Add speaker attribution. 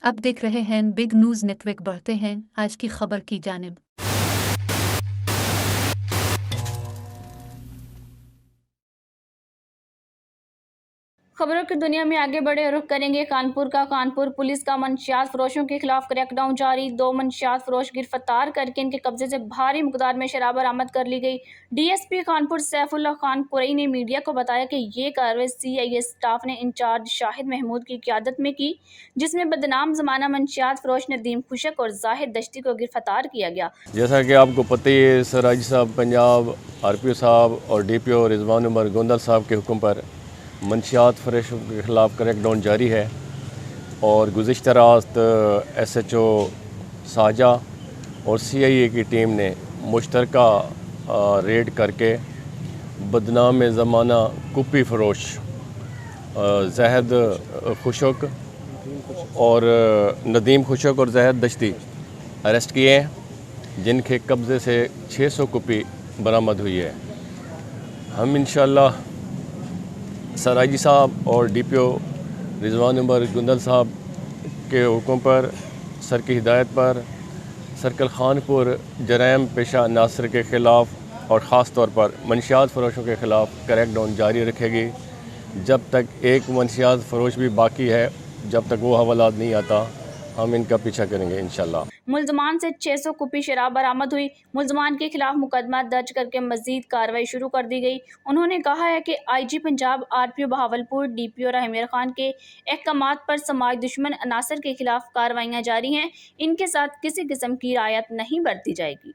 Speaker 1: अब देख रहे हैं बिग न्यूज नेटवर्क, बढ़ते हैं आज की खबर की जानिब।
Speaker 2: खबरों की दुनिया में आगे बढ़े और रुख करेंगे कानपुर का। कानपुर पुलिस का मंशियात फरोशों के खिलाफ क्रैकडाउन जारी। 2 मंशियात फरोश गिरफ्तार करके इनके कब्जे से भारी मकदार में शराब बरामद कर ली गई। डीएसपी कानपुर सैफुल्लाह खान कुरई ने मीडिया को बताया कि ये कार्रवाई सीआईए स्टाफ ने इंचार्ज शाहिद महमूद की क़यादत में की, जिसमें बदनाम जमाना मंशियात फरोश नदीम खुशक और जाहिद दश्ती को गिरफ्तार किया गया।
Speaker 3: जैसा कि आपको पता ही है, सराजी साहब पंजाब, आरपीओ साहब और डीपीओ रिजवान उमर गोंदल साहब के हुक्म पर मंशियात फरोशों के ख़िलाफ़ क्रैकडाउन जारी है और गुज़िश्ता रात एसएचओ साजा और सीआईए की टीम ने मुश्तरका रेड करके बदनाम ज़माना कुप्पी फ़रोश जाहिद खुशक और नदीम खुशक और जाहिद दश्ती अरेस्ट किए हैं, जिनके कब्ज़े से 600 कुप्पी बरामद हुई है। हम इंशाअल्लाह सराजी साहब और डीपीओ रिजवान उमर गुंदल साहब के हुक्म पर, सर की हिदायत पर सर्कल खानपुर जराइम पेशा नासर के ख़िलाफ़ और ख़ास तौर पर मंशियात फ़रोशों के ख़िलाफ़ क्रैकडाउन जारी रखेगी। जब तक एक मंशियात फ़रोश भी बाकी है, जब तक वो हवालात नहीं आता, हम इनका पीछा करेंगे इंशाअल्लाह।
Speaker 2: मुल्ज़मान से 600 कुप्पी शराब बरामद हुई। मुल्ज़मान के खिलाफ मुकदमा दर्ज करके मजीद कार्रवाई शुरू कर दी गई। उन्होंने कहा है कि IG Punjab, RPO Bahawalpur, DPO Rahim Yar Khan के अहकामात पर समाज दुश्मन अनासर के खिलाफ कार्रवाइयाँ जारी हैं। इनके साथ किसी किस्म की रियायत नहीं बरती जाएगी।